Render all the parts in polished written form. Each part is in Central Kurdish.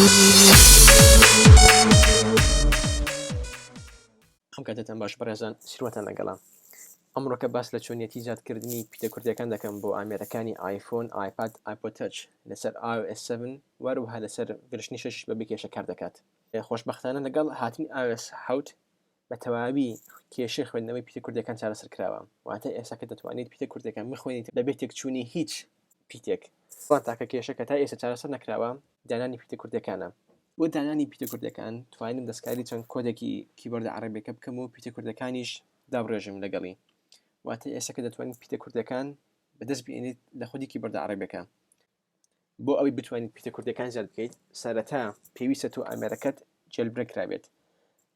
ئەم کاتتان باش بەڕێزان سیروەتان لەگەڵا ئەمڕۆکە باس لە چۆنیەتی زیادکردنی پیتە کوردیەکان دەکەم بۆ ئامێرەکانی آیفۆن، آیپاد، آیپۆد تەچ لەسەر iOS 7 وەروها لەسەر ڤرژنی 6 بەبێ کێشە کار دەکات. خۆشبەختانە لەگەڵ هاتنی iOS 7 بە تەواوی کێشەی خوێندنەوەی پیتە کوردیەکان چارەسەر کراوە، واتە ئێستا کە دەتوانیت پیتە کوردیەکان بخوێنیت بەبێ تێکچوونی هیچ پیتێک. تاکە کێشە کە تا ئێستا چارەسەر نەکراوە دانانی پیتە کوردیەکانە. بۆ دانانی پیتە کوردەکان توانم دەستکاری چەند کۆدێکی کیبۆرد عەرەبیەکە بکەم و پیتە کوردەکانیش دابڕێژم لەگەڵی، واتە ئێستا کە دەتوانیت پیتە کوردەکان بەدەست بێنیت لە خودی کیبۆرد عەرەبیەکە. بۆ ئەوەی بتوانیت پیتە کوردەکان زیاد بکەیت سەرەتا پێویستە تۆ ئامێرەکەت جێلبرێک کرابێت.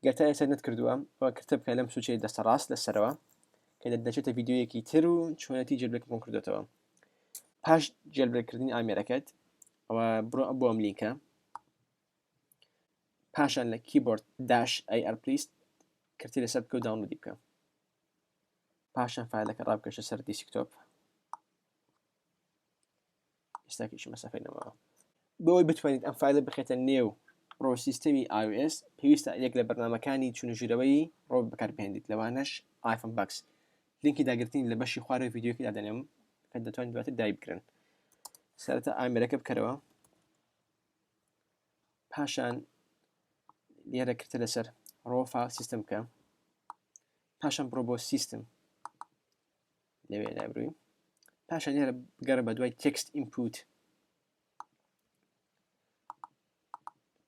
گەر تا ئێستا نەتکردووە ئەوە کردە بکە لەم سوچەی دەستە ڕاست لەسەرەوە کە دەچێتە ڤیدیۆیەکی تر و چۆنەتی جێلبرێک بۆ کردێتەوە. پاش جێلبرێککردنی ئامێرەکەت ئەوە بڕۆ بۆ ئەم لینکە، پاشان لە کیبۆرد داش AR پلیست کردی لەسەر بکە و داونلۆدی بکە. پاشان فایلەکە ڕابکەشە سەر دیسکتۆپ. ئێستاکیش مەسافەینەوە بۆی بتوانیت ئەم فایلە بخێتە نێو ڕۆ سیستەمی iOS پێویستە یەک لە بەرنامەکانی چونژیرەوەی ڕۆ بەکاربهێنیت، لەوانەش iPhone Box. لینکی داگرتنی لە بەشی خوارەوەی ڤیدیۆکی دادەنێم کە دەتوانیت دواتر دای بکرن. سەرەتا ئامێرەکە بکەرەوە، پاشان لێرە کردە لەسەر ڕۆ فایل سیستم بکە، پاشان بڕۆ بۆ سیستم لەوێ لایبرەری، پاشان لێرە بگەڕە بە دوای تێکست ئینپوت،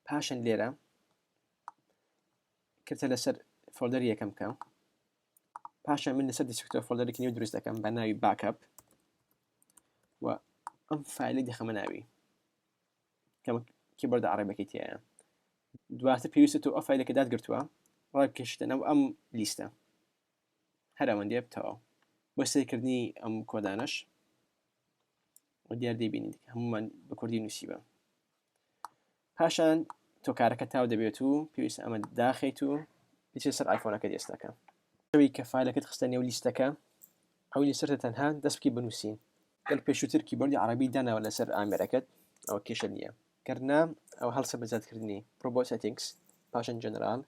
پاشان لێرە کردە لەسەر فۆلدەری یەکەم بکە، پاشان من لەسەر دیسکتۆپ فۆلدەرێکی نوێ دروست دەکەم بە ناوی باکەپ و ئەم فایلەی دەخەمە ناوی کە کیبۆرد عەرەبیەکەی تایە. دواتر پێویستە تۆ ئەو فایلێکە دادگرتووە ڕابکێشیتە ناو ئەم لیستە، هەر ئەوەندەیە بتەوە بۆ سەیرکردنی ئەم کۆدانەش و دیار دەیبینیت هەمومان بە کوردی نووسیبە. پاشان تۆ کارەکە تاو دەبێت و پێویستە ئەمە داخیت و بچێت سەر ئایفۆنەکە ئێستاکە. شەوی کە فایلەکەت خستە نێو لیستەکە ئەو لیستە تەنها دەست بکەی بنووسین. گەر پێشووتر کیبۆردی عەرەبی داناوە لەسەر ئامێرەکەت ئەوە کێشە نییە، گەرنا ئەو هەڵسە بە زیادکردنی بڕۆ بۆ سێتینگز، پاشان جەنەرال،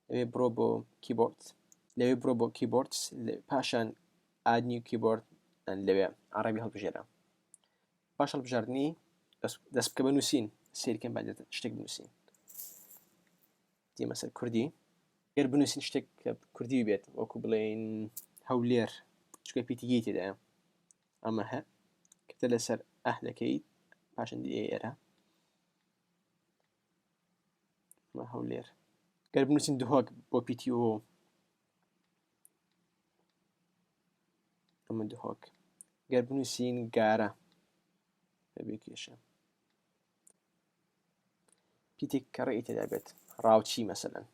لەوێ بڕۆ بۆ کیبۆرد، لەوێ بڕۆ بۆ کیبۆردز، پاشان ئاد نیو کیبۆرد لەوێ عەرەبی هەڵبژێرە. پاش هەڵبژاردنی دەست بکە بنووسین، سەیرکەم با شتێک بنووسین. دیمە سەر کوردی، گەر بنووسین شتێک کە کوردی بێت وەکو بڵێن هەولێر چکە پیتیگی تێدایە، ئەمە هە کردە لەسەر ئەهلەکەیت، پاشان دی ئێرە ئەمە هەولێر. گەر بنووسین دهۆک بۆ PTO ئەمە دهۆک. گەر بنووسین گارە بەبێ کێشە پیتێک کە ڕێی تێدا بێت، ڕاوچی مەسەلەن.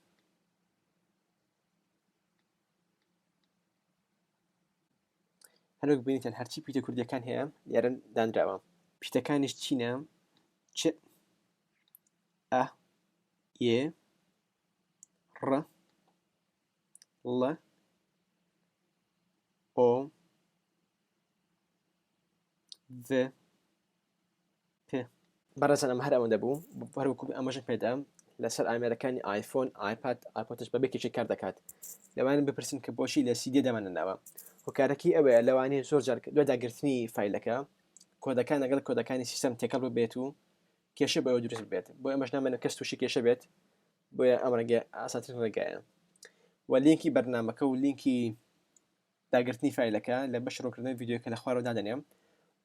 هەروەک بینیتەن هەرچی پیتە کوردیەکان هەیە لێرە دانراوە. پیتەکانیش چینە؟ چ ئە ئێ ڕ ڵ ئۆ ڤ پ. بەڕێزان ئەمە هەر ئەوەندە بوو. هەروەکو ئەمەژم پێدام لەسەر ئامێرەکانی آیفۆن، آیپاد، آیپۆدش بەبێ کێشەی کار دەکات. لەوانە بپرسن کە بۆچی لە CD دەمانەناوە. هۆکارەکەی ئەوەیە لەوانەیە زۆر جار دوای داگرتنی فایلەکە کۆدەکان لەگەڵ کۆدەکانی سیستەم تێکەڵ ببێت و کێشە بۆ ئەوە دروست بێت. بۆ ئەمەش نامێنێت کەس تووشی کێشە بێت، بۆیە ئەم ڕێگە ئاسانترین ڕێگایە. و لینکی بەرنامەکە و لینکی داگرتنی فایلەکە لە بەش ڕوونکردنەوەی ڤیدیۆکە لە خوارەوە دادەنێم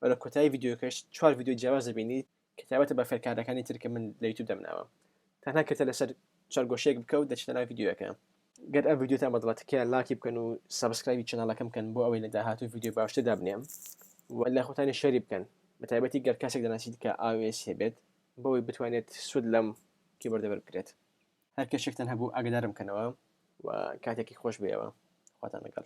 و لە کۆتایی ڤیدیۆکەش 4 ڤیدیۆ جیاواز دەبینیت کە تایبەتە بە فێرکارەکانی تر کە من لە یوتیوب دەمناوە. تەنها کردە لەسەر چەرگۆشەیەک بکە و دەچێتە ناو ڤیدیۆیەکە. گەر ئەم ڤیدیۆتان بەدڵەتەکەیە لاکی بکەن و سابسکرایبی چەناڵەکەم بکەن بۆ ئەوەی لە داهاتوو ڤیدیۆ باشتر دابنێم و لە خۆتانی شەری بکەن، بەتایبەتی گەر کەسێک دەناسیت کە iOS هەبێت بۆەوەی بتوانێت سود لەم کیبۆردە وەربگرێت. هەر کەسێکتان هەبوو ئاگادارم بکەنەوە و کاتێکی خۆش بێەوە. خواتان لەگەڵ.